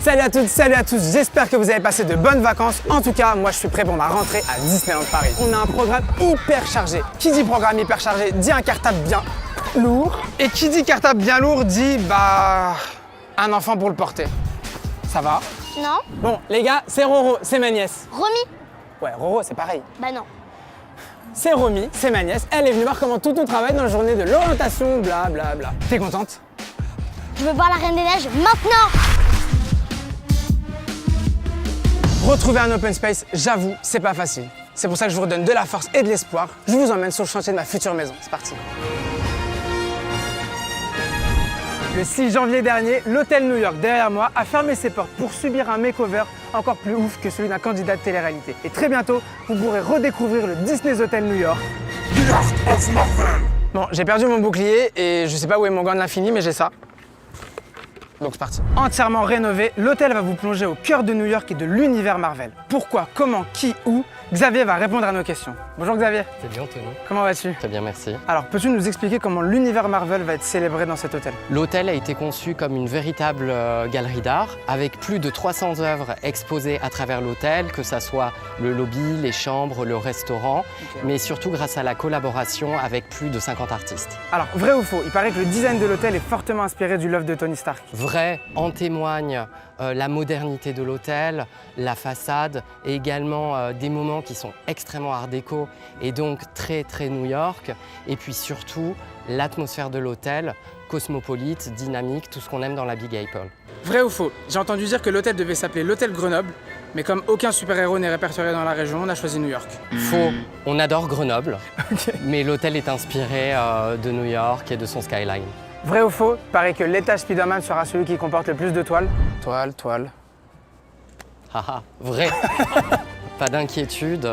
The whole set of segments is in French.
Salut à toutes, salut à tous, j'espère que vous avez passé de bonnes vacances. En tout cas, moi je suis prêt pour ma rentrée à Disneyland Paris. On a un programme hyper chargé. Qui dit programme hyper chargé dit un cartable bien lourd. Et qui dit cartable bien lourd dit un enfant pour le porter. Ça va? Non. Bon les gars, c'est Roro, c'est ma nièce. Romy? Ouais, Roro c'est pareil. Bah non. C'est Romy, c'est ma nièce. Elle est venue voir comment tout on travaille dans la journée de l'orientation, blablabla. T'es contente? Je veux voir la Reine des Neiges maintenant. Retrouver un open space, j'avoue, c'est pas facile. C'est pour ça que je vous redonne de la force et de l'espoir. Je vous emmène sur le chantier de ma future maison. C'est parti. Le 6 janvier dernier, l'hôtel New York derrière moi a fermé ses portes pour subir un makeover encore plus ouf que celui d'un candidat de télé-réalité. Et très bientôt, vous pourrez redécouvrir le Disney's Hotel New York. Bon, j'ai perdu mon bouclier et je sais pas où est mon gant de l'infini, mais j'ai ça. Donc c'est parti. Entièrement rénové, l'hôtel va vous plonger au cœur de New York et de l'univers Marvel. Pourquoi, comment, qui, où? Xavier va répondre à nos questions. Bonjour Xavier. C'est bien Anthony. Comment vas-tu? Très bien, merci. Alors, peux-tu nous expliquer comment l'univers Marvel va être célébré dans cet hôtel? L'hôtel a été conçu comme une véritable galerie d'art avec plus de 300 œuvres exposées à travers l'hôtel, que ce soit le lobby, les chambres, le restaurant, mais surtout grâce à la collaboration avec plus de 50 artistes. Alors, vrai ou faux? Il paraît que le design de l'hôtel est fortement inspiré du love de Tony Stark. Vrai, en témoigne la modernité de l'hôtel, la façade et également des moments qui sont extrêmement art déco et donc très New York. Et puis surtout, l'atmosphère de l'hôtel, cosmopolite, dynamique, tout ce qu'on aime dans la Big Apple. Vrai ou faux? J'ai entendu dire que l'hôtel devait s'appeler l'hôtel Grenoble, mais comme aucun super-héros n'est répertorié dans la région, on a choisi New York. Faux, on adore Grenoble, Ok. mais l'hôtel est inspiré de New York et de son skyline. Vrai ou faux? Il paraît que l'étage Spider-Man sera celui qui comporte le plus de toiles. Toile. Haha, vrai. Pas d'inquiétude,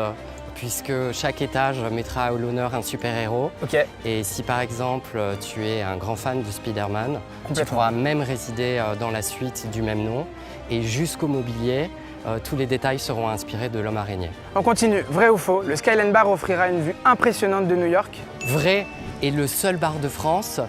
puisque chaque étage mettra à l'honneur un super-héros. Ok. Et si par exemple tu es un grand fan de Spider-Man, tu Complètement. pourras même résider dans la suite du même nom. Et jusqu'au mobilier, tous les détails seront inspirés de l'homme araignée. On continue. Vrai ou faux? Le Skyline Bar offrira une vue impressionnante de New York. Vrai est le seul bar de France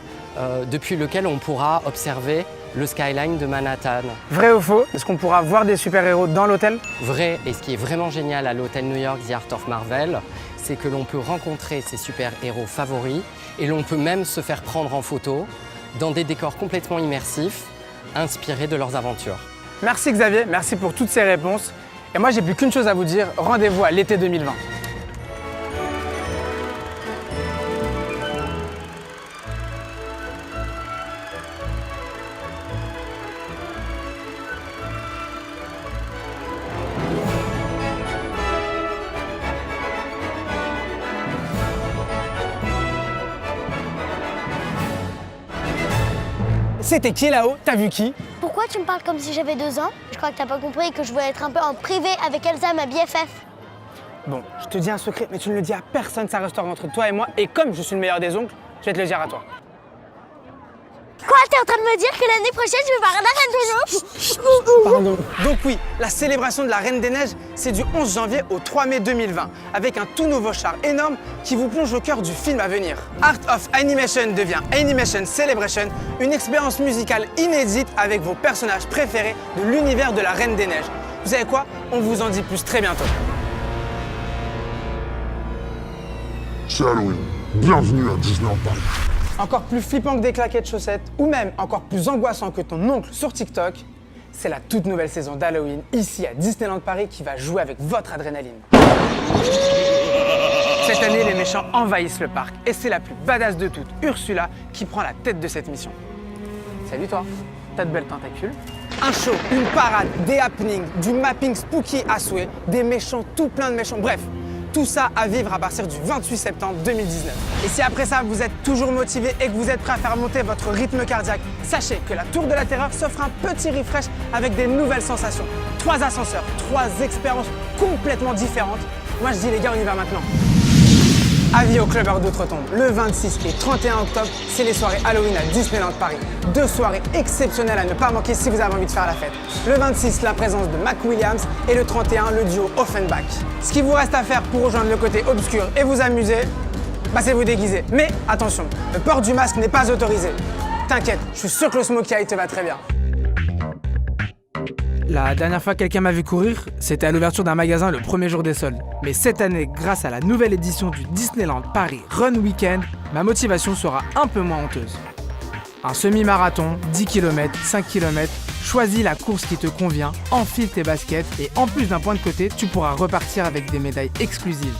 depuis lequel on pourra observer le skyline de Manhattan. Vrai ou faux? Est-ce qu'on pourra voir des super-héros dans l'hôtel? Vrai, et ce qui est vraiment génial à l'hôtel New York The Art of Marvel, c'est que l'on peut rencontrer ses super-héros favoris et l'on peut même se faire prendre en photo dans des décors complètement immersifs, inspirés de leurs aventures. Merci Xavier, merci pour toutes ces réponses. Et moi, j'ai plus qu'une chose à vous dire, rendez-vous à l'été 2020. C'était qui là-haut? T'as vu qui? Pourquoi tu me parles comme si j'avais 2 ans? Je crois que t'as pas compris que je voulais être un peu en privé avec Elsa, ma BFF. Bon, je te dis un secret, mais tu ne le dis à personne, ça restera entre toi et moi. Et comme je suis le meilleur des oncles, je vais te le dire à toi. Quoi? T'es en train de me dire que l'année prochaine, je vais voir la Reine des Neiges? Pardon. Donc oui, la célébration de la Reine des Neiges, c'est du 11 janvier au 3 mai 2020, avec un tout nouveau char énorme qui vous plonge au cœur du film à venir. Art of Animation devient Animation Celebration, une expérience musicale inédite avec vos personnages préférés de l'univers de la Reine des Neiges. Vous savez quoi? On vous en dit plus très bientôt. C'est Halloween. Bienvenue à Disneyland Paris. Encore plus flippant que des claquettes chaussettes, ou même encore plus angoissant que ton oncle sur TikTok, c'est la toute nouvelle saison d'Halloween ici à Disneyland Paris qui va jouer avec votre adrénaline. Cette année, les méchants envahissent le parc et c'est la plus badass de toutes, Ursula, qui prend la tête de cette mission. Salut toi, t'as de belles tentacules. Un show, une parade, des happenings, du mapping spooky à souhait, des méchants, tout plein de méchants, bref. Tout ça à vivre à partir du 28 septembre 2019. Et si après ça, vous êtes toujours motivé et que vous êtes prêt à faire monter votre rythme cardiaque, sachez que la Tour de la Terreur s'offre un petit refresh avec des nouvelles sensations. 3 ascenseurs, 3 expériences complètement différentes. Moi je dis les gars, on y va maintenant. Avis au clubbeur d'Outre-Tombe, le 26 et 31 octobre, c'est les soirées Halloween à Disneyland Paris. 2 soirées exceptionnelles à ne pas manquer si vous avez envie de faire la fête. Le 26, la présence de Mac Williams et le 31, le duo Offenbach. Ce qu'il vous reste à faire pour rejoindre le côté obscur et vous amuser, c'est vous déguiser. Mais attention, le port du masque n'est pas autorisé. T'inquiète, je suis sûr que le smokey eye te va très bien. La dernière fois que quelqu'un m'a vu courir, c'était à l'ouverture d'un magasin le premier jour des soldes. Mais cette année, grâce à la nouvelle édition du Disneyland Paris Run Weekend, ma motivation sera un peu moins honteuse. Un semi-marathon, 10 km, 5 km, choisis la course qui te convient, enfile tes baskets et en plus d'un point de côté, tu pourras repartir avec des médailles exclusives.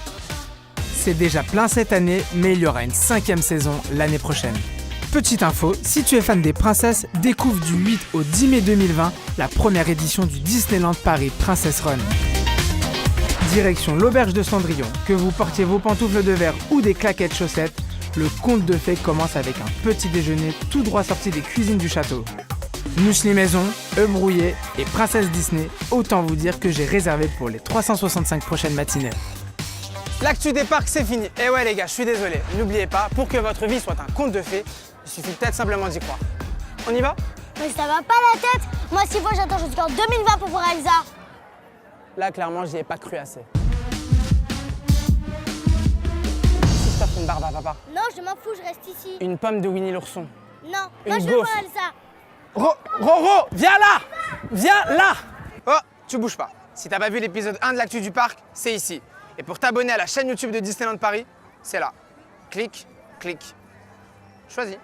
C'est déjà plein cette année, mais il y aura une 5e saison l'année prochaine. Petite info, si tu es fan des princesses, découvre du 8 au 10 mai 2020 la première édition du Disneyland Paris Princess Run. Direction l'auberge de Cendrillon, que vous portiez vos pantoufles de verre ou des claquettes chaussettes, le conte de fées commence avec un petit déjeuner tout droit sorti des cuisines du château. Muesli maison, œufs brouillés et princesse Disney, autant vous dire que j'ai réservé pour les 365 prochaines matinées. L'actu des parcs, c'est fini. Et ouais les gars, je suis désolé. N'oubliez pas, pour que votre vie soit un conte de fées, il suffit peut-être simplement d'y croire. On y va? Mais ça va pas la tête. Moi, s'il faut, j'attends jusqu'en 2020 pour voir Elsa. Là, clairement, j'y ai pas cru assez. Si je t'offre une barbe à papa, Non, je m'en fous, je reste ici. une pomme de Winnie l'ourson. Non, Une moi je veux gaufre. voir Elsa. Roro, viens là! Viens là! Oh, tu bouges pas. Si t'as pas vu l'épisode 1 de l'actu du parc, c'est ici. Et pour t'abonner à la chaîne YouTube de Disneyland Paris, c'est là. Clique, clique. Choisis.